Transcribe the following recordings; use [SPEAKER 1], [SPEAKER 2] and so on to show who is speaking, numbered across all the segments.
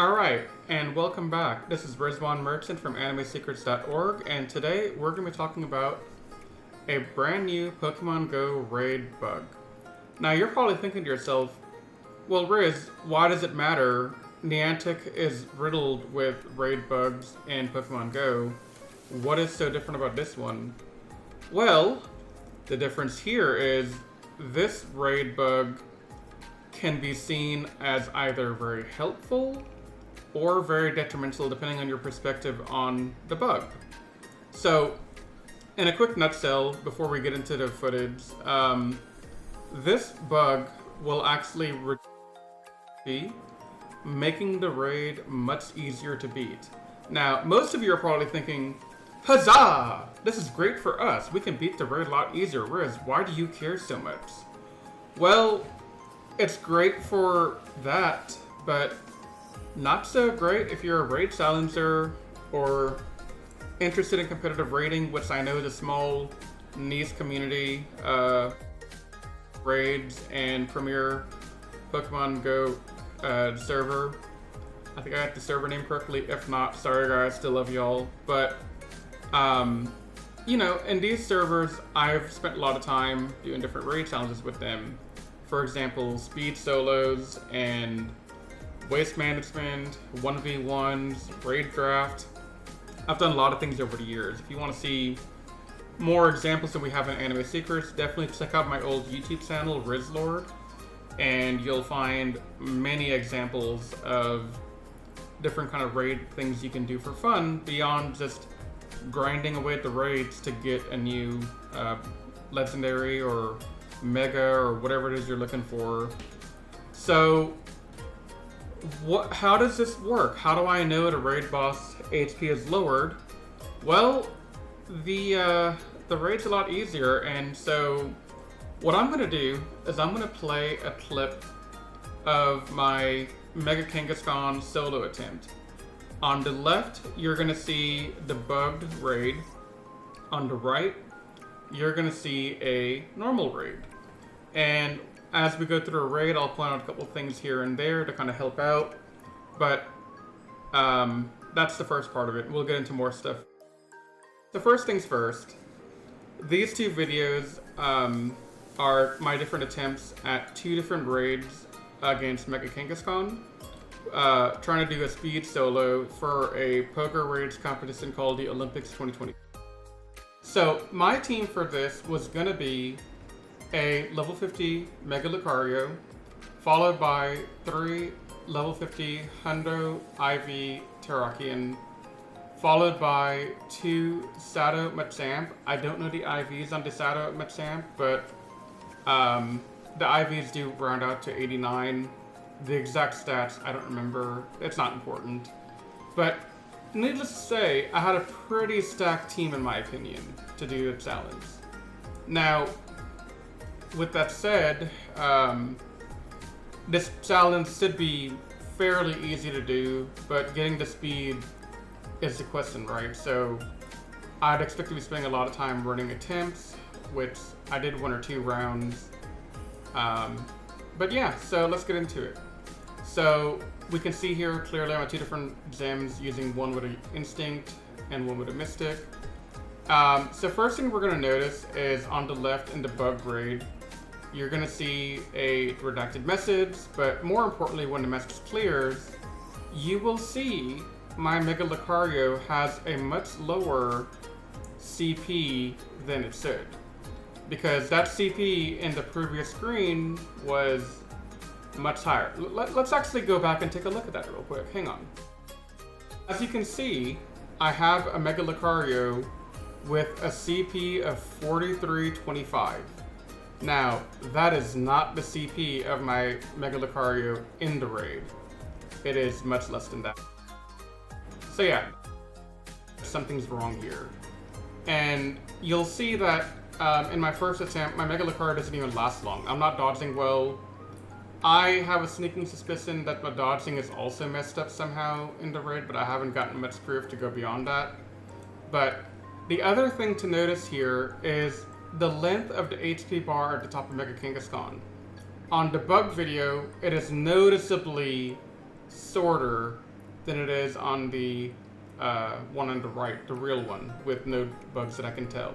[SPEAKER 1] Alright, and welcome back. This is Rizwan Merchant from AnimeSecrets.org, and today we're going to be talking about a brand new Pokemon Go raid bug. Now you're probably thinking to yourself, well Riz, why does it matter? Niantic is riddled with raid bugs in Pokemon Go. What is so different about this one? Well, the difference here is this raid bug can be seen as either very helpful or very detrimental depending on your perspective on the bug. So, in a quick nutshell, before we get into the footage, this bug will actually be making the raid much easier to beat. Now, most of you are probably thinking, huzzah! This is great for us. We can beat the raid a lot easier. Whereas, why do you care so much? Well, it's great for that, but not so great if you're a raid challenger or interested in competitive raiding, which I know is a small niche community. Raids and Premier Pokemon Go server. I think I got the server name correctly. If not, sorry guys, still love y'all. But you know, in these servers, I've spent a lot of time doing different raid challenges with them. For example, speed solos and waste management, 1v1s, raid draft. I've done a lot of things over the years. If you want to see more examples than we have in Anime Secrets, definitely check out my old YouTube channel, Rizlord, and you'll find many examples of different kind of raid things you can do for fun beyond just grinding away at the raids to get a new legendary or mega or whatever it is you're looking for. So how does this work? How do I know that a raid boss HP is lowered? Well, the raid's a lot easier, and so what I'm gonna do is I'm gonna play a clip of my Mega Kangaskhan solo attempt. On the left, you're gonna see the bugged raid. On the right, you're gonna see a normal raid. And as we go through a raid, I'll point out a couple things here and there to kind of help out. But that's the first part of it. We'll get into more stuff. So first things first, these two videos are my different attempts at two different raids against Mega Kangaskhan. Trying to do a speed solo for a PoGoRaids competition called the Olympics 2020. So my team for this was gonna be a level 50 Mega Lucario, followed by 3 level 50 Hundo IV Terrakion, followed by 2 Shadow Machamp. I don't know the IVs on the Shadow Machamp, but the IVs do round out to 89. The exact stats, I don't remember. It's not important. But needless to say, I had a pretty stacked team in my opinion to do the challenge. Now, with that said, this challenge should be fairly easy to do, but getting the speed is the question, right? So I'd expect to be spending a lot of time running attempts, which I did 1 or 2 rounds. But yeah, so let's get into it. So we can see here clearly I'm at 2 different gems, using one with an Instinct and one with a Mystic. So first thing we're going to notice is on the left in the bug raid, you're going to see a redacted message, but more importantly, when the message clears, you will see my Mega Lucario has a much lower CP than it should. Because that CP in the previous screen was much higher. Let's actually go back and take a look at that real quick. Hang on. As you can see, I have a Mega Lucario with a CP of 4325. Now, that is not the CP of my Mega Lucario in the raid. It is much less than that. So yeah, something's wrong here. And you'll see that in my first attempt, my Mega Lucario doesn't even last long. I'm not dodging well. I have a sneaking suspicion that my dodging is also messed up somehow in the raid, but I haven't gotten much proof to go beyond that. But the other thing to notice here is the length of the HP bar at the top of Mega Kangaskhan. On the bug video, it is noticeably shorter than it is on the one on the right, the real one, with no bugs that I can tell.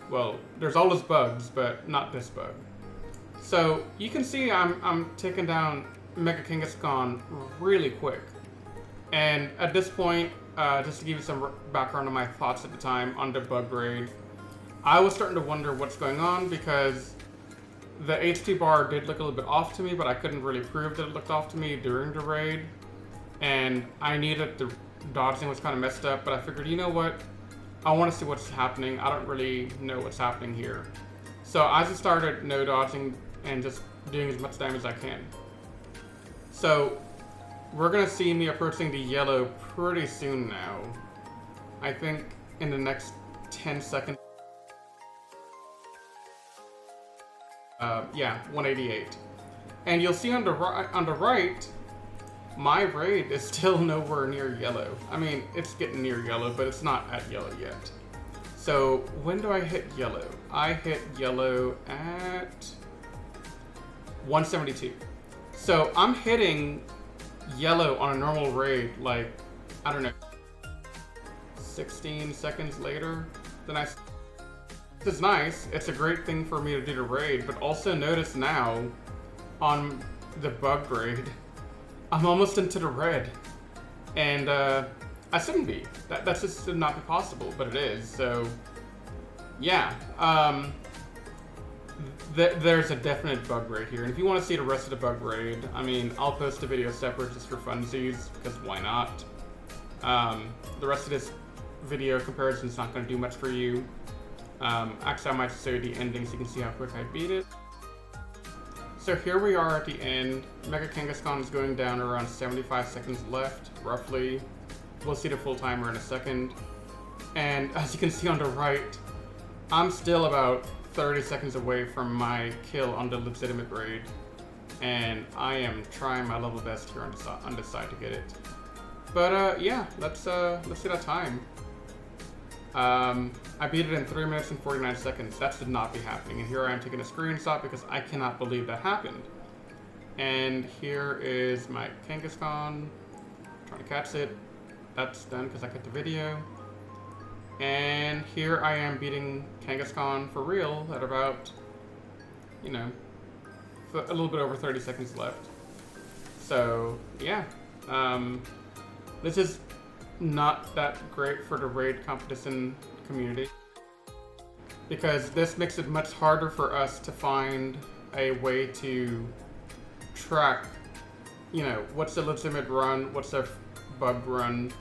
[SPEAKER 1] Well, there's always bugs, but not this bug. So you can see I'm taking down Mega Kangaskhan really quick. And at this point, just to give you some background on my thoughts at the time on the bug raid, I was starting to wonder what's going on because the HP bar did look a little bit off to me, but I couldn't really prove that it looked off to me during the raid. And I knew that the dodging was kind of messed up, but I figured, you know what? I want to see what's happening. I don't really know what's happening here. So I just started no dodging and just doing as much damage as I can. So we're going to see me approaching the yellow pretty soon now. I think in the next 10 seconds. Yeah, 188. And you'll see on the right, my raid is still nowhere near yellow. I mean, it's getting near yellow, but it's not at yellow yet. So when do I hit yellow? I hit yellow at 172. So I'm hitting yellow on a normal raid like, I don't know, 16 seconds later than I... This is nice. It's a great thing for me to do the raid, but also notice now on the bug raid, I'm almost into the red. And I shouldn't be. That's just should not be possible, but it is. So yeah, there's a definite bug raid here. And if you want to see the rest of the bug raid, I mean, I'll post a video separate just for funsies, because why not? The rest of this video comparison is not going to do much for you. Actually, I might show you the ending so you can see how quick I beat it. So here we are at the end. Mega Kangaskhan is going down around 75 seconds left, roughly. We'll see the full timer in a second. And as you can see on the right, I'm still about 30 seconds away from my kill on the legitimate raid. And I am trying my level best here on this side to get it. But yeah, let's see that time. I beat it in 3 minutes and 49 seconds. That should not be happening. And here I am taking a screenshot because I cannot believe that happened. And here is my Kangaskhan. Trying to catch it. That's done because I cut the video. And here I am beating Kangaskhan for real at about, you know, a little bit over 30 seconds left. So, yeah. This is not that great for the raid competition community because this makes it much harder for us to find a way to track, you know, what's a legitimate run, what's a bug run,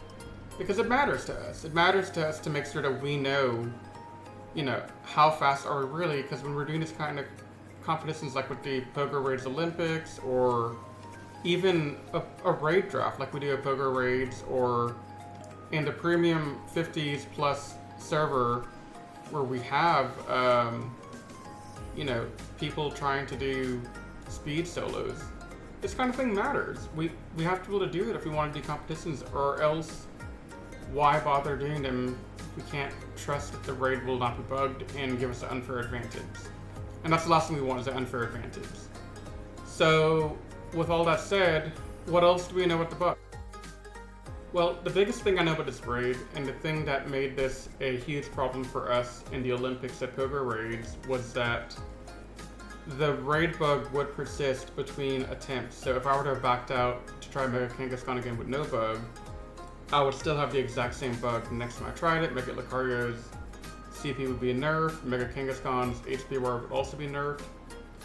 [SPEAKER 1] because it matters to us. It matters to us to make sure that we know, you know, how fast are we really, because when we're doing this kind of competitions like with the PoGoRaids Olympics or even a raid draft like we do at PoGoRaids, or in the premium 50s plus server where we have, you know, people trying to do speed solos. This kind of thing matters. We have to be able to do it if we want to do competitions, or else why bother doing them if we can't trust that the raid will not be bugged and give us an unfair advantage. And that's the last thing we want, is an unfair advantage. So with all that said, what else do we know about the bug? Well, the biggest thing I know about this raid, and the thing that made this a huge problem for us in the Olympics at PoGoRaids, was that the raid bug would persist between attempts. So if I were to have backed out to try Mega Kangaskhan again with no bug, I would still have the exact same bug the next time I tried it. Mega Lucario's CP would be nerfed, Mega Kangaskhan's HP bar would also be nerfed.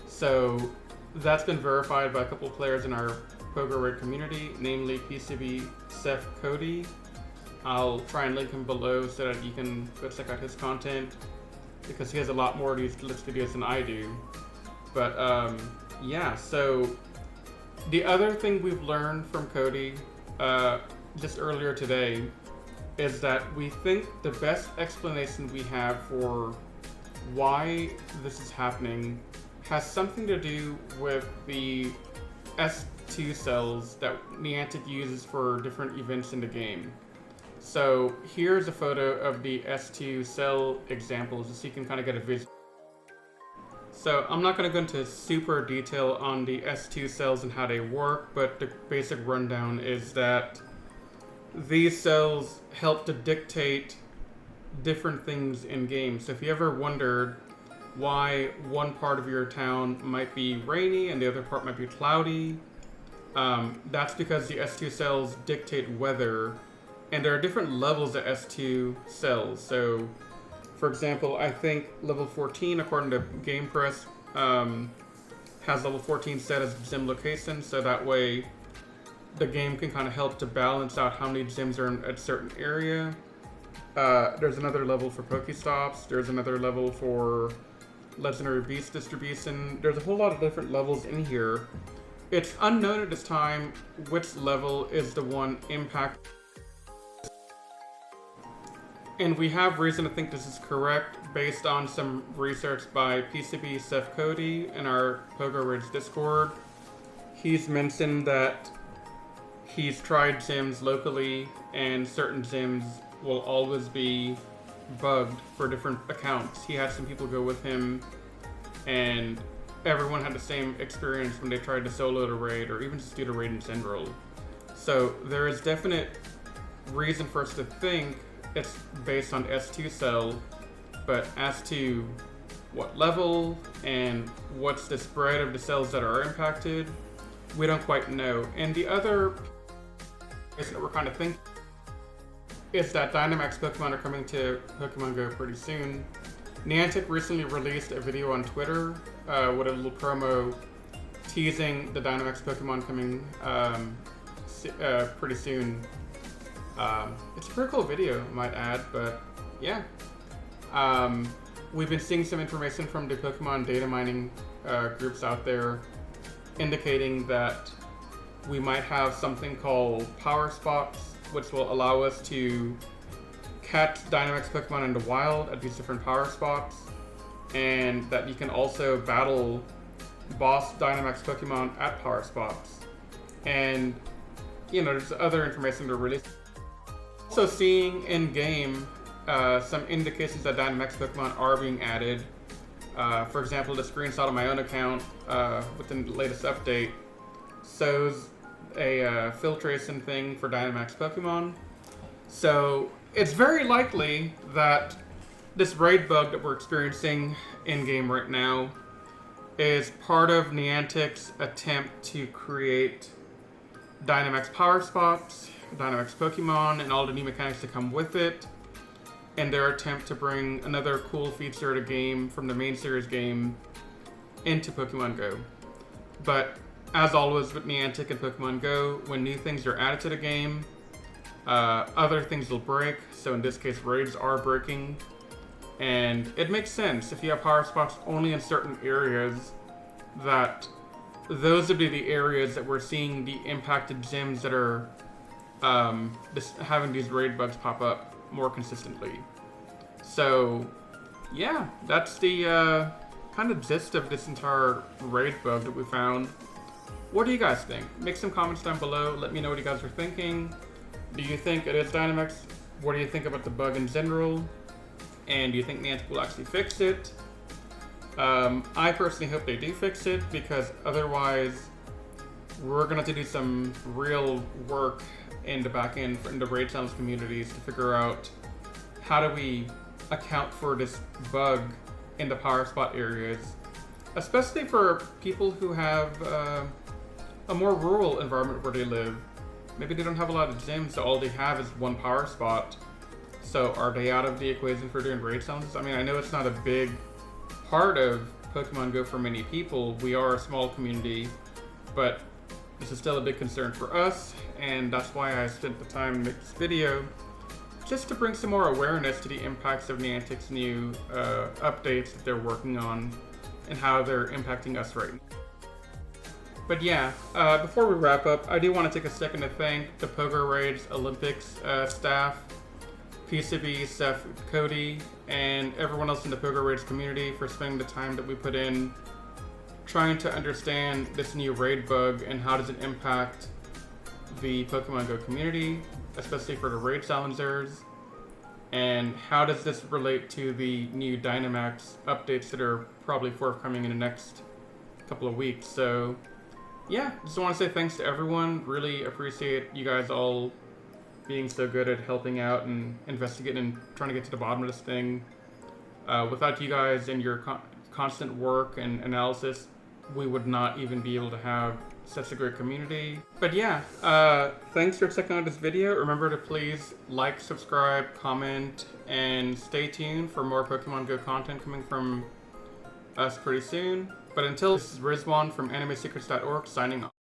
[SPEAKER 1] So that's been verified by a couple of players in our PoGoRaid community, namely PCB Seth Cody. I'll try and link him below so that you can go check out his content, because he has a lot more of these glitch videos than I do. But yeah, so the other thing we've learned from Cody just earlier today is that we think the best explanation we have for why this is happening has something to do with the S2 cells that Niantic uses for different events in the game. So here's a photo of the S2 cell examples so you can kind of get a visual. So I'm not going to go into super detail on the S2 cells and how they work, but the basic rundown is that these cells help to dictate different things in game. So if you ever wondered why one part of your town might be rainy and the other part might be cloudy, that's because the S2 cells dictate weather, and there are different levels of S2 cells. So, for example, I think level 14, according to GamePress, has level 14 set as gym location, so that way the game can kind of help to balance out how many gyms are in a certain area. There's another level for Pokestops. There's another level for Legendary Beast distribution. There's a whole lot of different levels in here. It's unknown at this time which level is the one impact. And we have reason to think this is correct based on some research by PCB Seth Cody in our PoGoRaids Discord. He's mentioned that he's tried gyms locally, and certain gyms will always be bugged for different accounts. He had some people go with him, and everyone had the same experience when they tried to solo the raid, or even just do the raid in general. So there is definite reason for us to think it's based on S2 cell, but as to what level and what's the spread of the cells that are impacted, we don't quite know. And the other that we're kind of thinking is that Dynamax Pokemon are coming to Pokemon Go pretty soon. Niantic recently released a video on Twitter with a little promo teasing the Dynamax Pokemon coming pretty soon. It's a pretty cool video, I might add, but yeah. We've been seeing some information from the Pokemon data mining groups out there indicating that we might have something called power spots, which will allow us to catch Dynamax Pokemon in the wild at these different power spots, and that you can also battle boss Dynamax Pokemon at power spots. And, you know, there's other information they're releasing. Also seeing in-game some indications that Dynamax Pokemon are being added. For example, the screenshot on my own account with the latest update shows a filtration thing for Dynamax Pokemon. So it's very likely that this raid bug that we're experiencing in-game right now is part of Niantic's attempt to create Dynamax Power Spots, Dynamax Pokemon, and all the new mechanics that come with it, in their attempt to bring another cool feature to game from the main series game into Pokemon Go. But as always with Niantic and Pokemon Go, when new things are added to the game, other things will break. So in this case, raids are breaking. And it makes sense if you have power spots only in certain areas, that those would be the areas that we're seeing the impacted gyms that are having these raid bugs pop up more consistently. So yeah, that's the kind of gist of this entire raid bug that we found. What do you guys think? Make some comments down below. Let me know what you guys are thinking. Do you think it is Dynamax? What do you think about the bug in general? And do you think Niantic will actually fix it? I personally hope they do fix it, because otherwise we're going to have to do some real work in the back end in the raid challenge communities to figure out how do we account for this bug in the power spot areas, especially for people who have a more rural environment where they live. Maybe they don't have a lot of gyms, so all they have is one power spot. So are they out of the equation for doing raid challenges? I mean, I know it's not a big part of Pokemon Go for many people. We are a small community, but this is still a big concern for us, and that's why I spent the time to make this video, just to bring some more awareness to the impacts of Niantic's new updates that they're working on and how they're impacting us right now. But yeah, before we wrap up, I do want to take a second to thank the PoGoRaids Olympics staff, PCB, Seth, Cody, and everyone else in the PoGoRaids community for spending the time that we put in trying to understand this new raid bug and how does it impact the Pokemon Go community, especially for the raid challengers, and how does this relate to the new Dynamax updates that are probably forthcoming in the next couple of weeks. So yeah, just want to say thanks to everyone. Really appreciate you guys all being so good at helping out and investigating and trying to get to the bottom of this thing. Without you guys and your constant work and analysis, we would not even be able to have such a great community. But yeah, thanks for checking out this video. Remember to please like, subscribe, comment, and stay tuned for more Pokemon Go content coming from us pretty soon. But until, this is Rizwan from AnimeSecrets.org signing off.